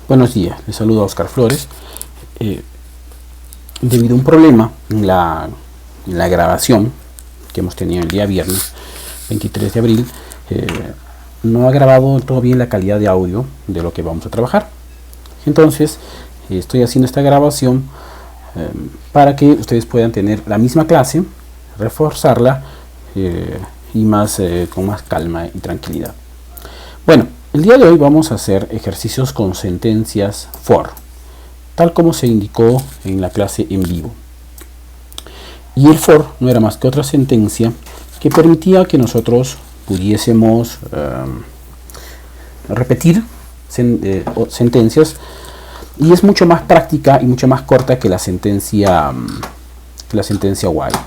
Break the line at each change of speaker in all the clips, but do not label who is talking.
Buenos días, les saludo a Oscar Flores. Debido a un problema en la grabación que hemos tenido el día viernes 23 de abril, no ha grabado todo bien la calidad de audio de lo que vamos a trabajar. Entonces estoy haciendo esta grabación para que ustedes puedan tener la misma clase, reforzarla y con más calma y tranquilidad. Bueno, el día de hoy vamos a hacer ejercicios con sentencias for, tal como se indicó en la clase en vivo. Y el for no era más que otra sentencia que permitía que nosotros pudiésemos repetir sentencias, y es mucho más práctica y mucho más corta que la sentencia while.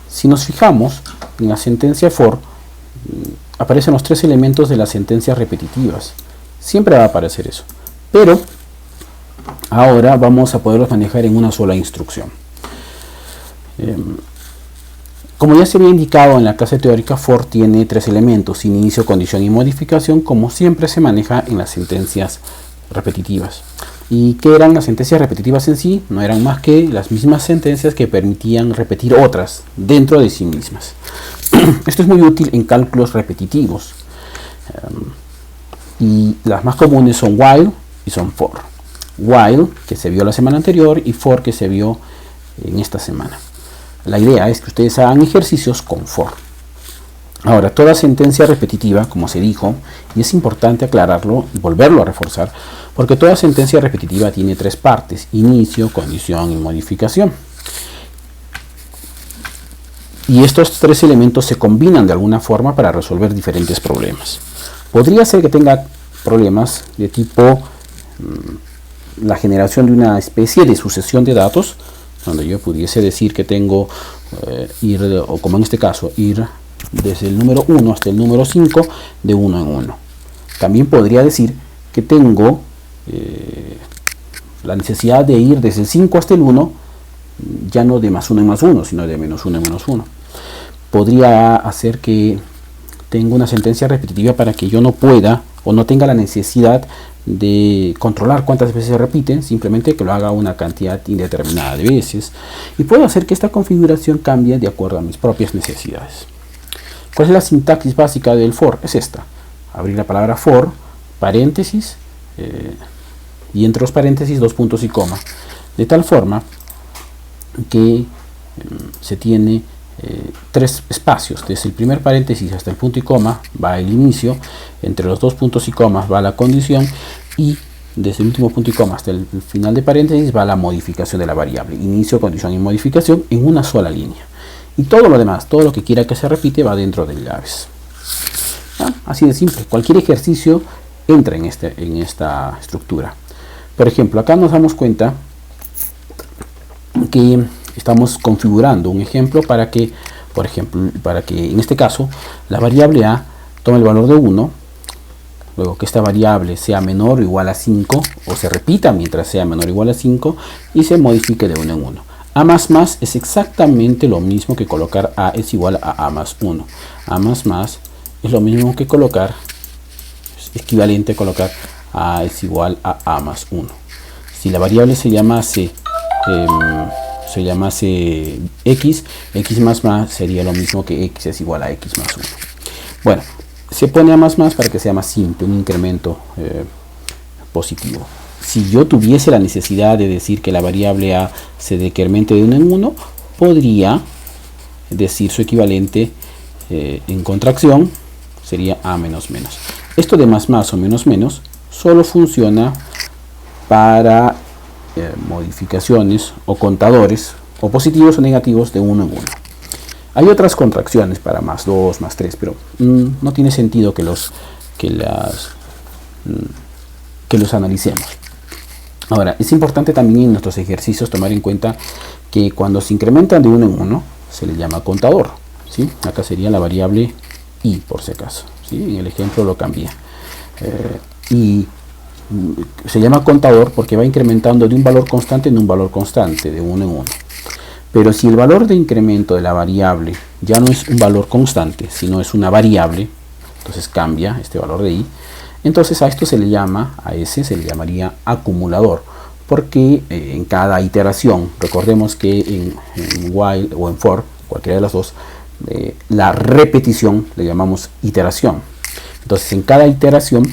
Si nos fijamos en la sentencia for, aparecen los tres elementos de las sentencias repetitivas. Siempre va a aparecer eso, pero ahora vamos a poderlos manejar en una sola instrucción. Como ya se había indicado en la clase teórica, for tiene tres elementos: inicio, condición y modificación, como siempre se maneja en las sentencias repetitivas. ¿Y qué eran las sentencias repetitivas en sí? No eran más que las mismas sentencias que permitían repetir otras dentro de sí mismas. Esto es muy útil en cálculos repetitivos, y las más comunes son while y son for. While, que se vio la semana anterior, y for, que se vio en esta semana. La idea es que ustedes hagan ejercicios con for. Ahora, toda sentencia repetitiva, como se dijo, y es importante aclararlo y volverlo a reforzar, porque toda sentencia repetitiva tiene tres partes: inicio, condición y modificación. Y estos tres elementos se combinan de alguna forma para resolver diferentes problemas. Podría ser que tenga problemas de tipo la generación de una especie de sucesión de datos, donde yo pudiese decir que tengo o como en este caso, ir desde el número 1 hasta el número 5 de 1 en 1. También podría decir que tengo la necesidad de ir desde el 5 hasta el 1, ya no de más 1 en más 1, sino de menos 1 en menos 1. Podría hacer que tenga una sentencia repetitiva para que yo no pueda o no tenga la necesidad de controlar cuántas veces se repiten, simplemente que lo haga una cantidad indeterminada de veces. Y puedo hacer que esta configuración cambie de acuerdo a mis propias necesidades. ¿Cuál es la sintaxis básica del for? Es esta: abrir la palabra for, paréntesis, y entre los paréntesis dos puntos y coma, de tal forma que se tiene tres espacios. Desde el primer paréntesis hasta el punto y coma va el inicio, entre los dos puntos y comas va la condición, y desde el último punto y coma hasta el final de paréntesis va la modificación de la variable. Inicio, condición y modificación en una sola línea. Y todo lo demás, todo lo que quiera que se repite, va dentro del llaves. Así de simple. Cualquier ejercicio entra en esta estructura. Por ejemplo, acá nos damos cuenta que estamos configurando un ejemplo para que, en este caso, la variable a tome el valor de 1, luego que esta variable sea menor o igual a 5, o se repita mientras sea menor o igual a 5, y se modifique de 1 en 1. A más más es exactamente lo mismo que colocar a es igual a más 1. A más más es lo mismo que colocar, es equivalente a colocar a es igual a más 1. Si la variable se llamase x más más sería lo mismo que x es igual a x más 1. Bueno, se pone a más para que sea más simple, un incremento positivo. Si yo tuviese la necesidad de decir que la variable a se decremente de 1 en 1, podría decir su equivalente en contracción, sería a menos menos. Esto de más o menos menos solo funciona para modificaciones o contadores o positivos o negativos de 1 en 1. Hay otras contracciones para más 2, más 3, pero no tiene sentido que los analicemos. Ahora, es importante también en nuestros ejercicios tomar en cuenta que cuando se incrementan de 1 en 1 se le llama contador, ¿sí? Acá sería la variable i, por si acaso, ¿sí? En el ejemplo lo cambié. Y se llama contador porque va incrementando de un valor constante en un valor constante, de 1 en 1. Pero si el valor de incremento de la variable ya no es un valor constante, sino es una variable, entonces cambia este valor de i. Entonces a esto se le llama, a ese se le llamaría acumulador, porque en cada iteración, recordemos que en while o en for, cualquiera de las dos, la repetición le llamamos iteración. Entonces en cada iteración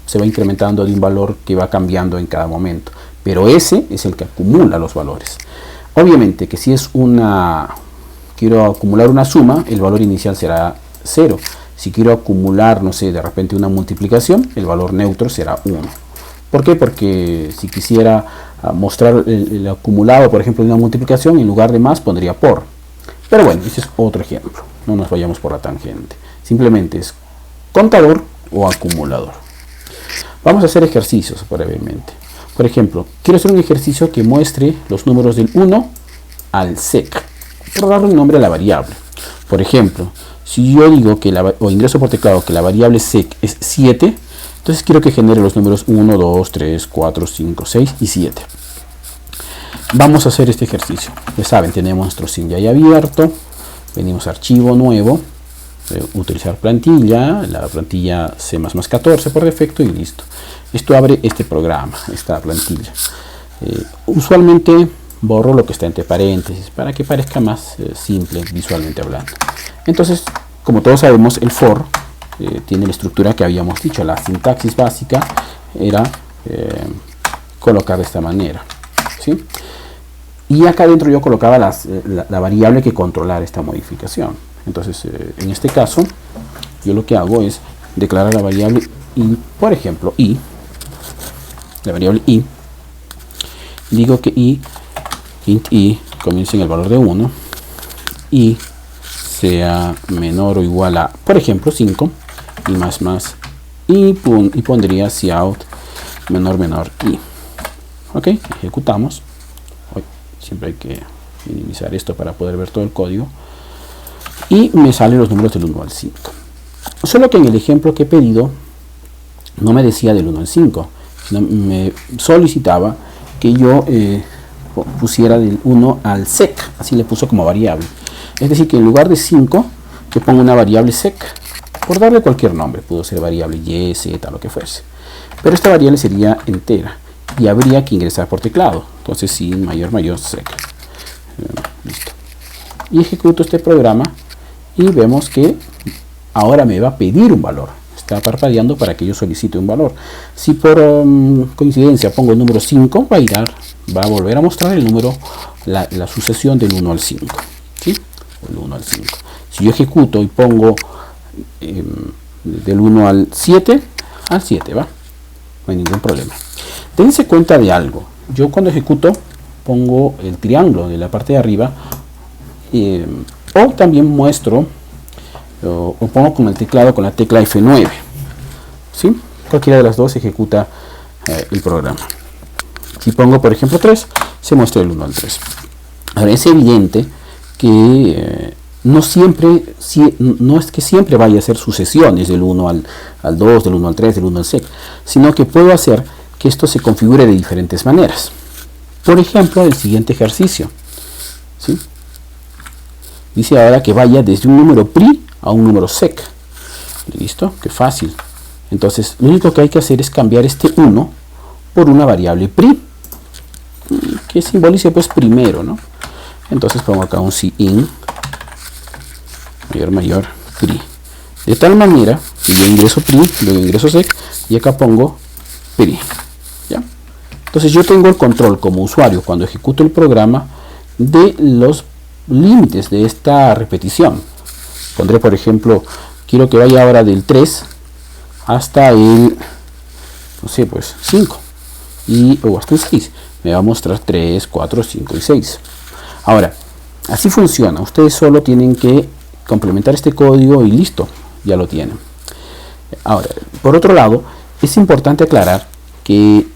se va incrementando de un valor que va cambiando en cada momento, pero ese es el que acumula los valores. Obviamente que si es quiero acumular una suma, el valor inicial será 0. Si quiero acumular, no sé, de repente una multiplicación, el valor neutro será 1. ¿Por qué? Porque si quisiera mostrar el acumulado, por ejemplo, de una multiplicación, en lugar de más pondría por. Pero bueno, ese es otro ejemplo. No nos vayamos por la tangente. Simplemente es contador o acumulador. Vamos a hacer ejercicios brevemente. Por ejemplo, quiero hacer un ejercicio que muestre los números del 1 al sec, por darle un nombre a la variable. Por ejemplo, si yo digo que o ingreso por teclado que la variable sec es 7, entonces quiero que genere los números 1, 2, 3, 4, 5, 6 y 7. Vamos a hacer este ejercicio. Ya saben, tenemos nuestro sin ya abierto. Venimos a archivo nuevo, utilizar plantilla, la plantilla C++14 por defecto y listo. Esto abre este programa, esta plantilla. Usualmente borro lo que está entre paréntesis para que parezca más simple visualmente hablando. Entonces, como todos sabemos, el for tiene la estructura que habíamos dicho. La sintaxis básica era colocar de esta manera, ¿sí? Y acá dentro yo colocaba la variable que controlara esta modificación. Entonces, en este caso, yo lo que hago es declarar la variable i, por ejemplo, i, la variable i, digo que int i comience en el valor de 1, y sea menor o igual a, por ejemplo, 5, y más, y pondría cout menor i. Ok, ejecutamos. Siempre hay que minimizar esto para poder ver todo el código. Y me salen los números del 1 al 5. Solo que en el ejemplo que he pedido no me decía del 1 al 5, sino me solicitaba que yo pusiera del 1 al sec, así le puso como variable. Es decir, que en lugar de 5, yo pongo una variable sec, por darle cualquier nombre, pudo ser variable y, z, lo que fuese. Pero esta variable sería entera y habría que ingresar por teclado. Entonces, sin mayor sec. Listo. Y ejecuto este programa y vemos que ahora me va a pedir un valor. Está parpadeando para que yo solicite un valor. Si por coincidencia pongo el número 5, va a volver a mostrar el número, la sucesión del 1 al 5. ¿Sí? El 1 al 5. Si yo ejecuto y pongo del 1 al 7, va. No hay ningún problema. Dense cuenta de algo. Yo cuando ejecuto pongo el triángulo de la parte de arriba, o también muestro o pongo con el teclado con la tecla F9, ¿sí? Cualquiera de las dos ejecuta el programa. Si pongo por ejemplo 3, se muestra el 1 al 3. Ahora es evidente que no es que siempre vaya a ser sucesiones del 1 al 2, del 1 al 3, del 1 al sec, sino que puedo hacer que esto se configure de diferentes maneras. Por ejemplo, el siguiente ejercicio, ¿sí? Dice ahora que vaya desde un número pri a un número sec. Listo, qué fácil. Entonces, lo único que hay que hacer es cambiar este 1 por una variable pri, que simbolice pues primero, ¿no? Entonces pongo acá un cin mayor pri. De tal manera que yo ingreso pri, luego ingreso sec, y acá pongo pri. ¿Ya? Entonces yo tengo el control como usuario cuando ejecuto el programa de los límites de esta repetición. Pondré por ejemplo, quiero que vaya ahora del 3 hasta el, no sé, pues 5 o hasta el 6. Me va a mostrar 3, 4, 5 y 6. Ahora, así funciona. Ustedes solo tienen que complementar este código y listo, ya lo tienen. Ahora, por otro lado, es importante aclarar que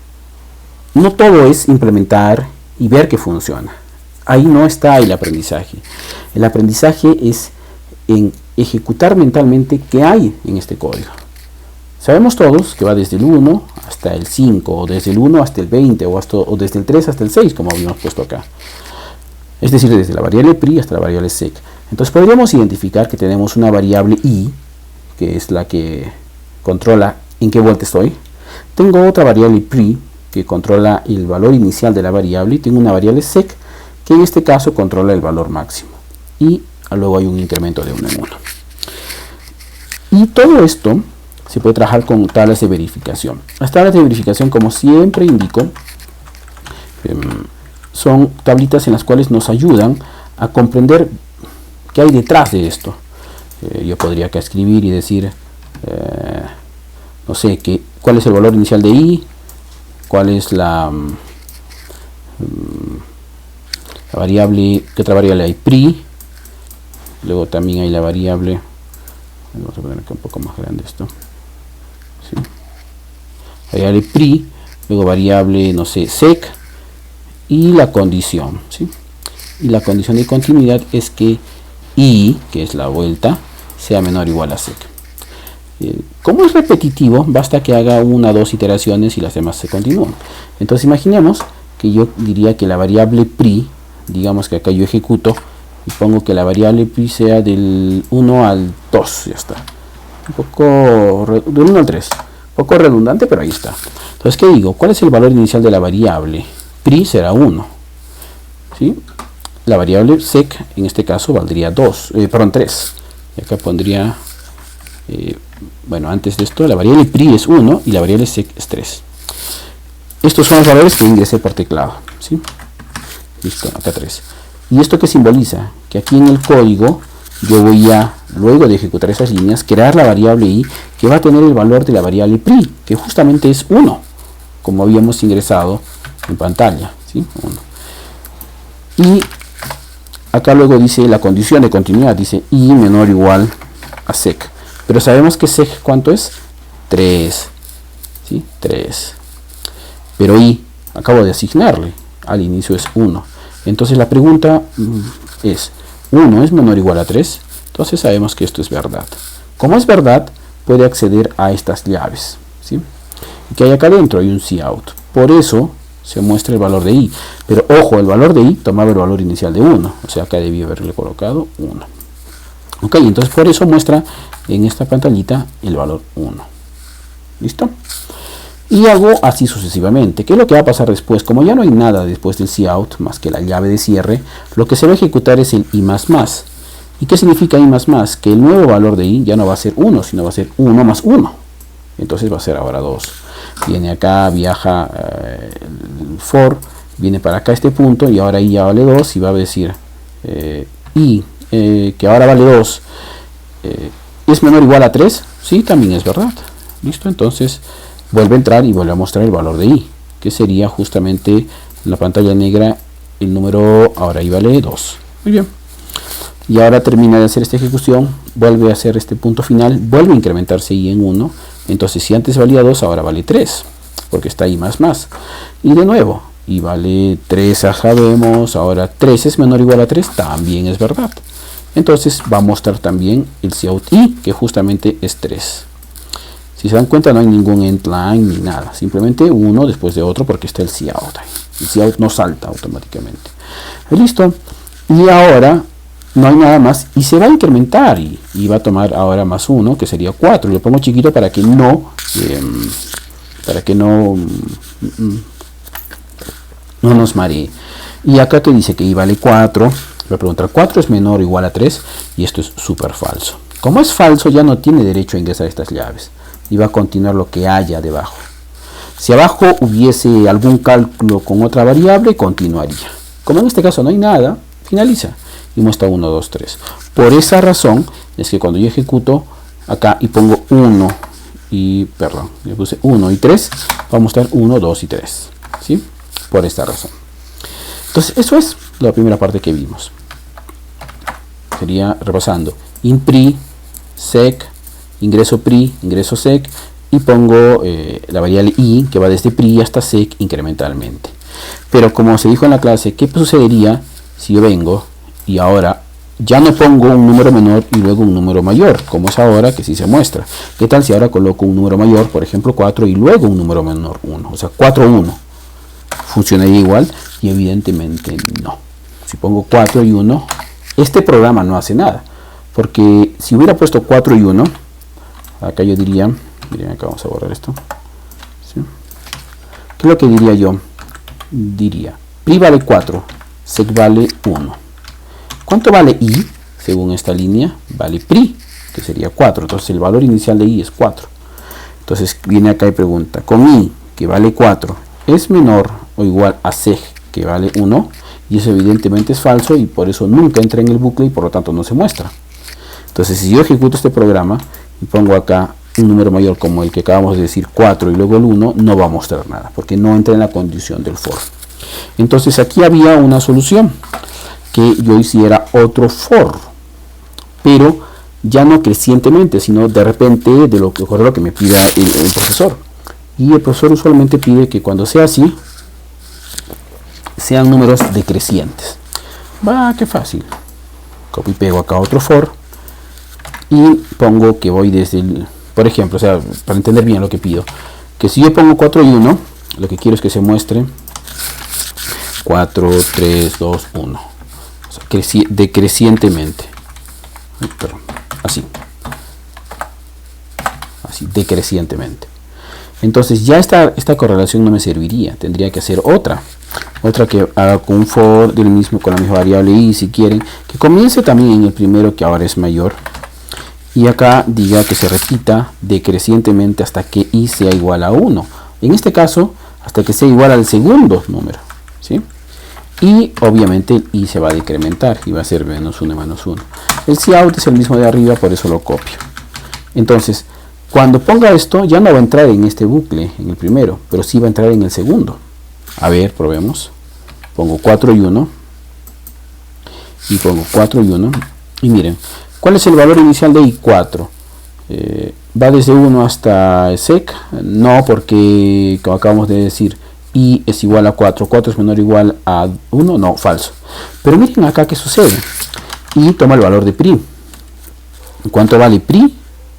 no todo es implementar y ver que funciona. Ahí no está el aprendizaje. El aprendizaje es en ejecutar mentalmente qué hay en este código. Sabemos todos que va desde el 1 hasta el 5, o desde el 1 hasta el 20, o desde el 3 hasta el 6, como habíamos puesto acá. Es decir, desde la variable pri hasta la variable sec. Entonces podríamos identificar que tenemos una variable i, que es la que controla ¿En qué vuelta estoy? Tengo otra variable pre que controla el valor inicial de la variable y tengo una variable sec que en este caso controla el valor máximo. Y luego hay un incremento de 1 en 1. Y todo esto se puede trabajar con tablas de verificación. Las tablas de verificación, como siempre indico, son tablitas en las cuales nos ayudan a comprender qué hay detrás de esto. Yo podría acá escribir y decir, no sé, cuál es el valor inicial de i, cuál es la variable, qué otra variable hay, pri, luego también hay la variable, vamos a poner acá un poco más grande esto, ¿sí? Variable pri, luego variable, no sé, sec, y la condición, ¿sí? Y la condición de continuidad es que i, que es la vuelta, sea menor o igual a sec. Como es repetitivo, basta que haga 1 o 2 iteraciones y las demás se continúan. Entonces imaginemos que yo diría que la variable pri, digamos que acá yo ejecuto y pongo que la variable pri sea del 1 al 2, ya está. Un poco del 1 al 3, un poco redundante, pero ahí está. Entonces, ¿qué digo? ¿Cuál es el valor inicial de la variable? Pri será 1, ¿sí? La variable sec en este caso valdría 3. Y acá pondría, bueno, antes de esto la variable pri es 1 y la variable sec es 3. Estos son los valores que ingresé por teclado, ¿sí? Listo, acá 3. ¿Y esto qué simboliza? Que aquí en el código yo voy a, luego de ejecutar esas líneas, crear la variable i que va a tener el valor de la variable pri, que justamente es 1, como habíamos ingresado en pantalla, ¿sí? 1. Y acá luego dice la condición de continuidad, dice i menor o igual a sec. Pero sabemos que sec, ¿cuánto es? 3, ¿sí? 3. Pero i, acabo de asignarle, al inicio es 1. Entonces la pregunta es, ¿1 es menor o igual a 3? Entonces sabemos que esto es verdad. Como es verdad, puede acceder a estas llaves, ¿sí? Y que hay acá adentro, hay un cout. Por eso se muestra el valor de i. Pero ojo, el valor de i tomaba el valor inicial de 1. O sea, acá debí haberle colocado 1. Ok, entonces por eso muestra en esta pantallita el valor 1. ¿Listo? Y hago así sucesivamente. ¿Qué es lo que va a pasar después? Como ya no hay nada después del cout más que la llave de cierre, lo que se va a ejecutar es el i++. ¿Y qué significa i++? Que el nuevo valor de i ya no va a ser 1, sino va a ser 1 más 1. Entonces va a ser ahora 2. Viene acá, viaja el for, viene para acá este punto y ahora i ya vale 2 y va a decir i, que ahora vale 2, ¿es menor o igual a 3? Sí, también es verdad. ¿Listo? Entonces vuelve a entrar y vuelve a mostrar el valor de i, que sería justamente en la pantalla negra el número, ahora i vale 2. Muy bien. Y ahora termina de hacer esta ejecución, vuelve a hacer este punto final, vuelve a incrementarse i en 1. Entonces si antes valía 2, ahora vale 3, porque está i++. Y de nuevo, i vale 3, ya sabemos, ahora 3 es menor o igual a 3, también es verdad. Entonces va a mostrar también el cout i, que justamente es 3. Si se dan cuenta, no hay ningún endline ni nada, simplemente uno después de otro porque está el cout. El cout no salta automáticamente. Listo. Y ahora no hay nada más y se va a incrementar y va a tomar ahora más 1, que sería 4. Lo pongo chiquito para que no nos maree. Y acá te dice que i vale 4. Voy a preguntar, 4 es menor o igual a 3, y esto es súper falso. Como es falso, ya no tiene derecho a ingresar estas llaves y va a continuar lo que haya debajo. Si abajo hubiese algún cálculo con otra variable, continuaría. Como en este caso no hay nada, finaliza y muestra 1, 2, 3. Por esa razón es que cuando yo ejecuto acá y pongo 1 y, perdón, le puse 1 y 3, va a mostrar 1, 2 y 3, ¿sí? Por esta razón. Entonces eso es la primera parte que vimos. Sería repasando: in pri, sec, ingreso pri, ingreso sec, y pongo la variable i que va desde pri hasta sec incrementalmente. Pero como se dijo en la clase, ¿qué sucedería si yo vengo y ahora ya no pongo un número menor y luego un número mayor, como es ahora que sí se muestra? ¿Qué tal si ahora coloco un número mayor, por ejemplo 4, y luego un número menor 1? O sea, 4, 1. ¿Funcionaría igual? Y evidentemente no. Si pongo 4 y 1, este programa no hace nada. Porque si hubiera puesto 4 y 1, acá yo diría, Miren, acá vamos a borrar esto. ¿Sí? ¿Qué es lo que diría yo? Diría, pri vale 4, sec vale 1. ¿Cuánto vale i? Según esta línea, vale pri, que sería 4. Entonces el valor inicial de i es 4. Entonces viene acá y pregunta, con i, que vale 4, ¿es menor o igual a seg, que vale 1? Y eso evidentemente es falso y por eso nunca entra en el bucle y por lo tanto no se muestra. Entonces si yo ejecuto este programa y pongo acá un número mayor como el que acabamos de decir, 4 y luego el 1, no va a mostrar nada porque no entra en la condición del for. Entonces aquí había una solución, que yo hiciera otro for, pero ya no crecientemente, sino de repente de lo que me pida el profesor. Y el profesor usualmente pide que cuando sea así, sean números decrecientes. Qué fácil. Copio y pego acá otro for y pongo que voy desde el, por ejemplo, o sea, para entender bien lo que pido, que si yo pongo 4 y 1, lo que quiero es que se muestre 4, 3, 2, 1. O sea, decrecientemente. Perdón, así, decrecientemente. Entonces ya esta correlación no me serviría, tendría que hacer otra que haga con un for del mismo, con la misma variable i, si quieren, que comience también en el primero, que ahora es mayor, y acá diga que se repita decrecientemente hasta que i sea igual a 1, en este caso hasta que sea igual al segundo número, ¿sí? Y obviamente el i se va a decrementar y va a ser menos 1 menos 1. El cout es el mismo de arriba, por eso lo copio. Entonces cuando ponga esto ya no va a entrar en este bucle, en el primero, pero sí va a entrar en el segundo. A ver, probemos. Pongo 4 y 1 y pongo 4 y 1 y miren, ¿cuál es el valor inicial de i? 4. ¿Va desde 1 hasta sec? No, porque como acabamos de decir, i es igual a 4. 4 es menor o igual a 1, no, falso. Pero miren acá qué sucede. Y toma el valor de pri. ¿Cuánto vale pri?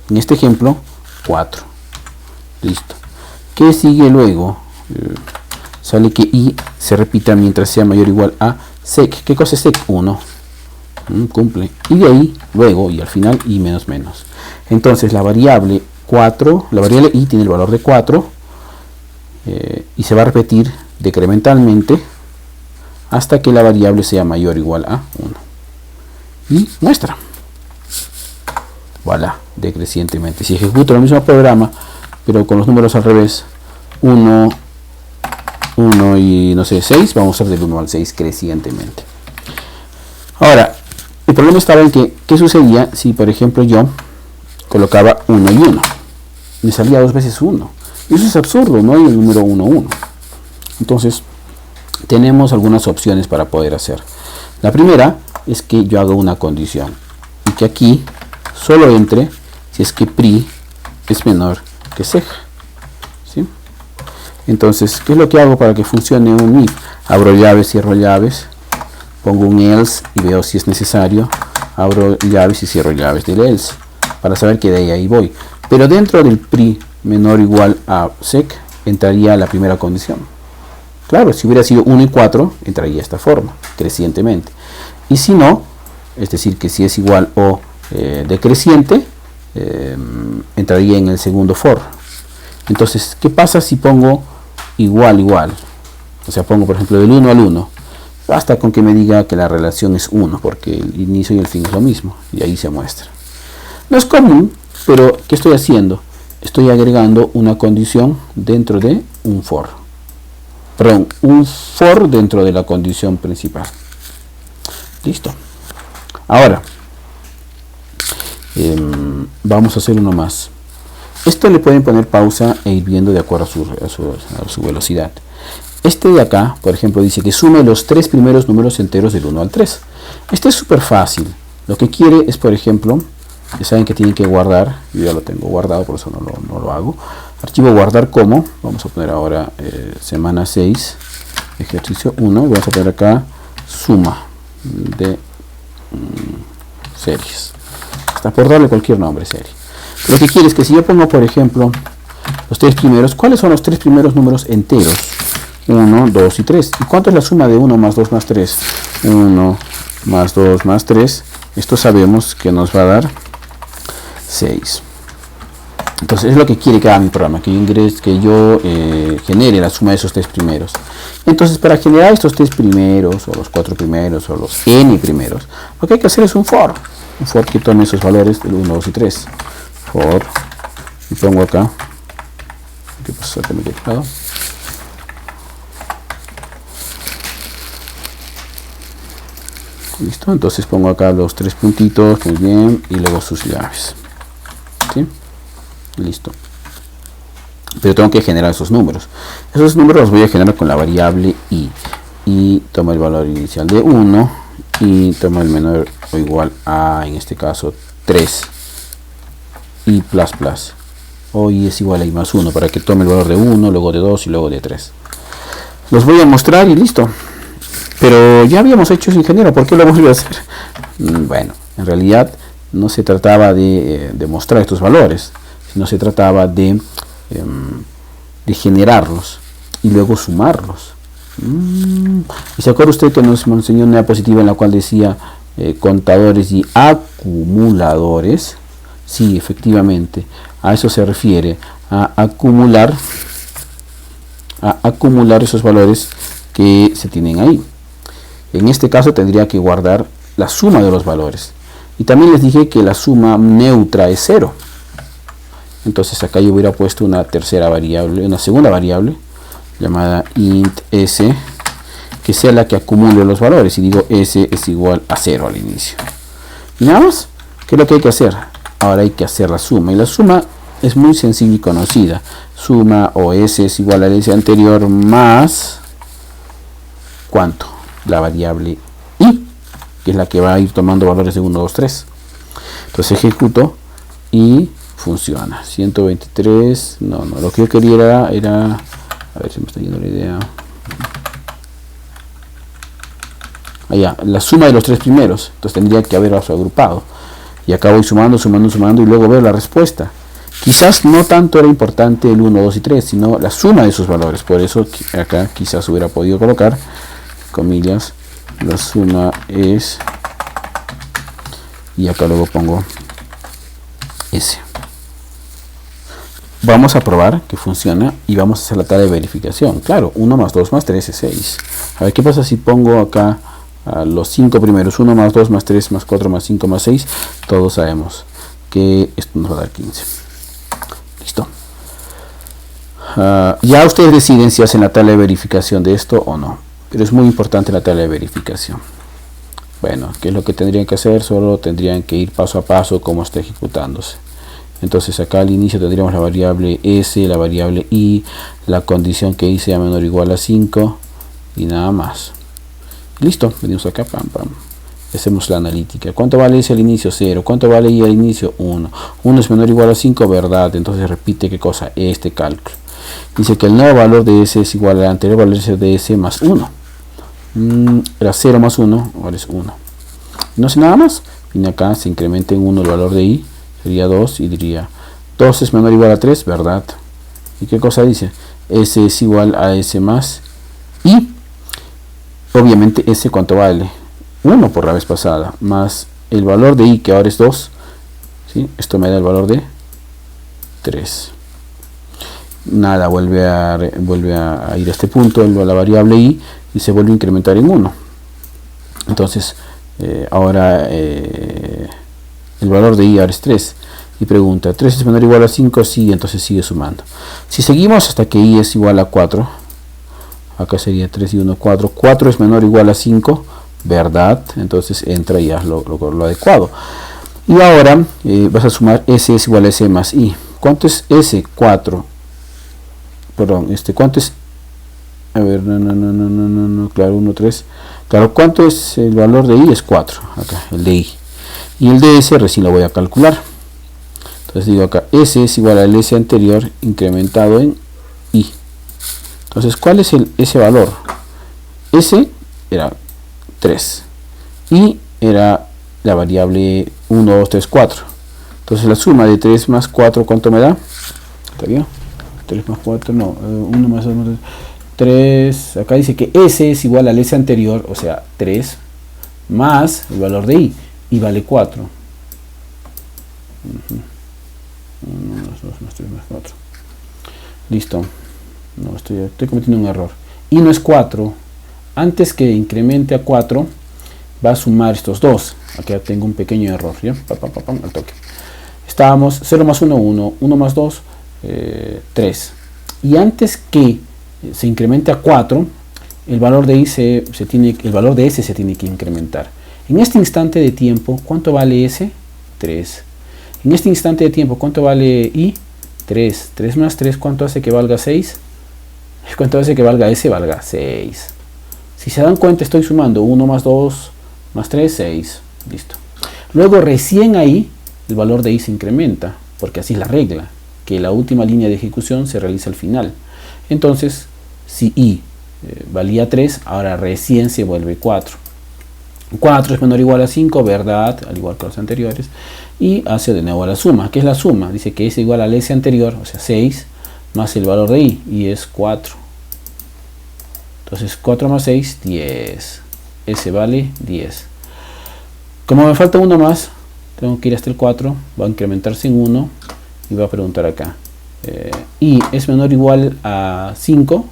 En este ejemplo, 4. Listo. ¿Qué sigue luego? Sale que i se repita mientras sea mayor o igual a sec. ¿Qué cosa es sec? 1. Cumple. Y de ahí, luego y al final, i menos menos. Entonces la variable 4, la variable i tiene el valor de 4 y se va a repetir decrementalmente hasta que la variable sea mayor o igual a 1. Y muestra. Voilà, decrecientemente. Si ejecuto el mismo programa, pero con los números al revés, 1 y no sé, 6, vamos a hacer del 1 al 6 crecientemente. Ahora, el problema estaba en que, ¿qué sucedía si, por ejemplo, yo colocaba 1 y 1? Me salía 2 veces 1. Eso es absurdo, no hay el número 1, 1. Entonces, tenemos algunas opciones para poder hacer. La primera es que yo haga una condición y que aquí solo entre si es que pri es menor que seg. ¿Sí? Entonces, ¿qué es lo que hago para que funcione un if? Abro llaves, cierro llaves, pongo un else y veo si es necesario, abro llaves y cierro llaves del else para saber que de ahí voy. Pero dentro del pri menor o igual a sec entraría la primera condición. Claro, si hubiera sido 1 y 4 entraría de esta forma, crecientemente. Y si no, es decir, que si es igual o decreciente, entraría en el segundo for. Entonces, ¿qué pasa si pongo igual, igual? O sea, pongo por ejemplo del 1 al 1. Basta con que me diga que la relación es 1, porque el inicio y el fin es lo mismo, y ahí se muestra. No es común, pero ¿qué estoy haciendo? Estoy agregando una condición dentro de un for. Perdón, un for dentro de la condición principal. Listo. Ahora, vamos a hacer uno más. Esto le pueden poner pausa e ir viendo de acuerdo a su velocidad. Este de acá, por ejemplo, dice que sume los 3 primeros números enteros del 1 al 3. Este es súper fácil. Lo que quiere es, por ejemplo, ya saben que tienen que guardar. Yo ya lo tengo guardado, por eso no lo hago. Archivo guardar como. Vamos a poner ahora semana 6, ejercicio 1. Y vamos a poner acá suma de series. Hasta por darle cualquier nombre, serie. Lo que quiere es que si yo pongo, por ejemplo, los 3 primeros, ¿cuáles son los 3 primeros números enteros? 1, 2 y 3. ¿Y cuánto es la suma de 1 más 2 más 3? 1 más 2 más 3. Esto sabemos que nos va a dar 6. Entonces es lo que quiere que haga mi programa, que yo genere la suma de esos tres primeros. Entonces para generar estos tres primeros, o los cuatro primeros, o los n primeros, lo que hay que hacer es un for que tome esos valores del 1, 2 y 3. For, y pongo acá, ¿qué pasa con mi teclado? Listo, entonces pongo acá los tres puntitos, muy bien, y luego sus llaves. ¿Sí? Listo. Pero tengo que generar esos números. Esos números los voy a generar con la variable i. Y tomo el valor inicial de 1 y tomo el menor o igual a, en este caso, 3. Y plus plus. O i es igual a i más 1 para que tome el valor de 1, luego de 2 y luego de 3. Los voy a mostrar y listo. Pero ya habíamos hecho eso, ingeniero, ¿por qué lo volví a hacer? Bueno, en realidad no se trataba de mostrar estos valores, sino se trataba de generarlos y luego sumarlos. ¿Y se acuerda usted que nos enseñó una diapositiva en la cual decía contadores y acumuladores? Sí, efectivamente, a eso se refiere, a acumular esos valores que se tienen ahí. En este caso tendría que guardar la suma de los valores. Y también les dije que la suma neutra es 0. Entonces acá yo hubiera puesto una tercera variable, una segunda variable llamada int s, que sea la que acumule los valores. Y digo s es igual a 0 al inicio. Y nada más, ¿qué es lo que hay que hacer? Ahora hay que hacer la suma. Y la suma es muy sencilla y conocida. Suma o s es igual a s anterior más... ¿cuánto? La variable i, que es la que va a ir tomando valores de 1, 2, 3. Entonces ejecuto y funciona. 123, no, lo que yo quería era a ver si me está yendo la idea. Allá, la suma de los tres primeros. Entonces tendría que haberlos agrupado. Y acá voy sumando y luego veo la respuesta. Quizás no tanto era importante el 1, 2 y 3, sino la suma de sus valores. Por eso acá quizás hubiera podido colocar comillas, la suma es, y acá luego pongo S. Vamos a probar que funciona y vamos a hacer la tarea de verificación. Claro, 1 más 2 más 3 es 6. A ver qué pasa si pongo acá los 5 primeros, 1 más 2 más 3 más 4 más 5 más 6. Todos sabemos que esto nos va a dar 15. Listo. Ya ustedes deciden si hacen la tabla de verificación de esto o no. Pero es muy importante la tabla de verificación. Bueno, ¿qué es lo que tendrían que hacer? Solo tendrían que ir paso a paso cómo está ejecutándose. Entonces acá al inicio tendríamos la variable s, la variable i, la condición que i sea menor o igual a 5 y nada más. Listo, venimos acá, pam, pam. Hacemos la analítica. ¿Cuánto vale s al inicio? 0. ¿Cuánto vale i al inicio? 1. 1 es menor o igual a 5, ¿verdad? Entonces repite qué cosa, este cálculo. Dice que el nuevo valor de s es igual al anterior valor de s más 1. Era 0 más 1, ahora es 1. No sé nada más. Viene acá, se incrementa en 1 el valor de i, sería 2 y diría 2 es menor o igual a 3, ¿verdad? ¿Y qué cosa dice? S es igual a s más i. Obviamente s cuánto vale, 1 por la vez pasada, más el valor de i que ahora es 2. ¿Sí? Esto me da el valor de 3. Nada, vuelve a ir a este punto, la variable i, y se vuelve a incrementar en 1. Entonces ahora el valor de i ahora es 3. Y pregunta, ¿3 es menor o igual a 5? Sí, entonces sigue sumando. Si seguimos hasta que i es igual a 4, acá sería 3 y 1, 4. 4 es menor o igual a 5, ¿verdad? Entonces entra y haz lo adecuado. Y ahora vas a sumar s es igual a s más i. ¿Cuánto es s? 4. Perdón, ¿cuánto es? A ver, no, claro, 1, 3. Claro, ¿cuánto es el valor de i? Es 4, acá, el de i. Y el de s recién lo voy a calcular. Entonces digo acá, s es igual al s anterior incrementado en i. Entonces, ¿cuál es ese valor? S era 3. I era la variable 1, 2, 3, 4. Entonces la suma de 3 más 4, ¿cuánto me da? ¿Está bien? 3 más 4, no, 1 más 2 más 3. Acá dice que S es igual al S anterior, o sea, 3, más el valor de I vale 4. 1 más 2 más 3 más 4. Listo. No, estoy cometiendo un error. Y no es 4. Antes que incremente a 4, va a sumar estos dos. Aquí tengo un pequeño error, ¿ya? Al toque. Estábamos 0 más 1, 1. 1 más 2, 3. Y antes que se incremente a 4, el valor de S se tiene que incrementar. En este instante de tiempo, ¿cuánto vale S? 3. En este instante de tiempo, ¿cuánto vale I? 3. 3 más 3, ¿cuánto hace que valga 6? ¿Cuánto hace que valga S? Valga 6. Si se dan cuenta, estoy sumando 1 más 2 más 3, 6. Listo. Luego recién ahí el valor de I se incrementa, porque así es la regla, que la última línea de ejecución se realiza al final. Entonces, si I valía 3, ahora recién se vuelve 4. 4 es menor o igual a 5, verdad, al igual que los anteriores. Y hace de nuevo la suma. ¿Qué es la suma? Dice que es igual al S anterior, o sea 6, más el valor de I, y es 4. Entonces 4 más 6, 10. S vale 10. Como me falta uno más, tengo que ir hasta el 4, va a incrementarse en 1 y va a preguntar acá. I es menor o igual a 5.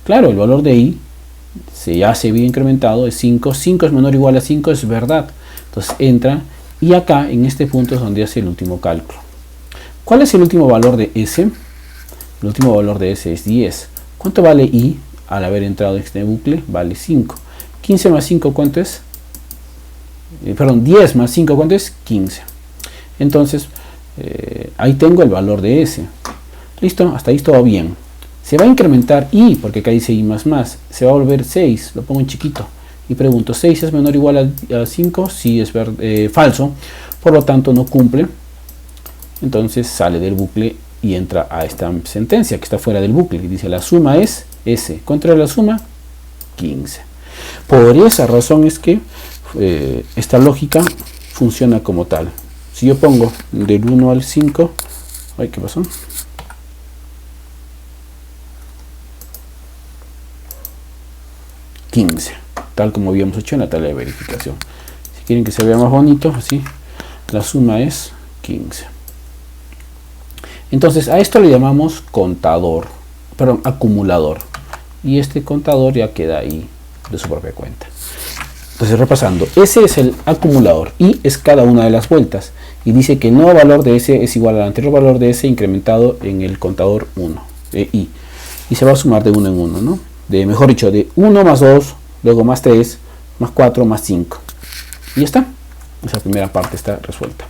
Claro, el valor de I ya se había incrementado, es 5. 5 es menor o igual a 5, es verdad. Entonces entra y acá en este punto es donde hace el último cálculo. ¿Cuál es el último valor de S? El último valor de S es 10. ¿Cuánto vale I al haber entrado en este bucle? Vale 5. 15 más 5, ¿cuánto es? 10 más 5, ¿cuánto es? 15. Entonces, ahí tengo el valor de S. Listo, hasta ahí todo bien. Se va a incrementar I, porque acá dice I más más. Se va a volver 6, lo pongo en chiquito. Y pregunto, ¿6 es menor o igual a 5? Sí, es falso. Por lo tanto, no cumple. Entonces sale del bucle y entra a esta sentencia que está fuera del bucle. Y dice, la suma es S. ¿Cuánto era la suma? 15. Por esa razón es que esta lógica funciona como tal. Si yo pongo del 1 al 5, ay, ¿qué pasó? Tal como habíamos hecho en la tabla de verificación. Si quieren que se vea más bonito, así, la suma es 15. Entonces a esto le llamamos acumulador. Y este contador ya queda ahí de su propia cuenta. Entonces, repasando, S es el acumulador, I es cada una de las vueltas, y dice que el nuevo valor de S es igual al anterior valor de S incrementado en el contador 1, I, y se va a sumar de 1 en 1, ¿no? Mejor dicho, de 1 más 2, luego más 3, más 4, más 5. Y ya está. Esa primera parte está resuelta.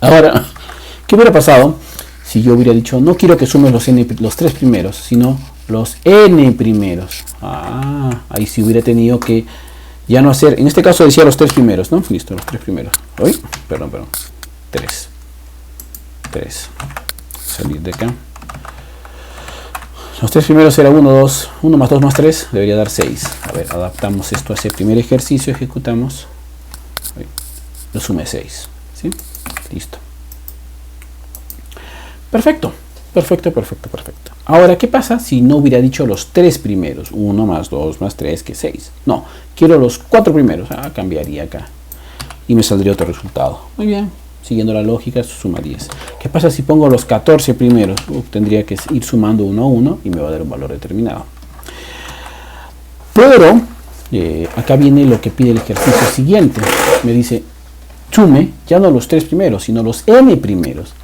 Ahora, ¿qué hubiera pasado si yo hubiera dicho, no quiero que sumes los 3 primeros, sino los n primeros? Ahí sí hubiera tenido que ya no hacer, en este caso decía los 3 primeros, ¿no? Listo, los 3 primeros. Uy, perdón. 3. Salir de acá. Los 3 primeros era 1 más 2 más 3, debería dar 6. A ver, adaptamos esto a ese primer ejercicio, ejecutamos. Lo sumé 6. ¿Sí? Listo. Perfecto. Ahora, ¿qué pasa si no hubiera dicho los 3 primeros? 1 más 2 más 3, que 6. No, quiero los 4 primeros. Cambiaría acá. Y me saldría otro resultado. Muy bien. Siguiendo la lógica, suma 10. ¿Qué pasa si pongo los 14 primeros? Tendría que ir sumando 1 a 1 y me va a dar un valor determinado. Pero, acá viene lo que pide el ejercicio siguiente. Me dice, sume ya no los 3 primeros, sino los n primeros.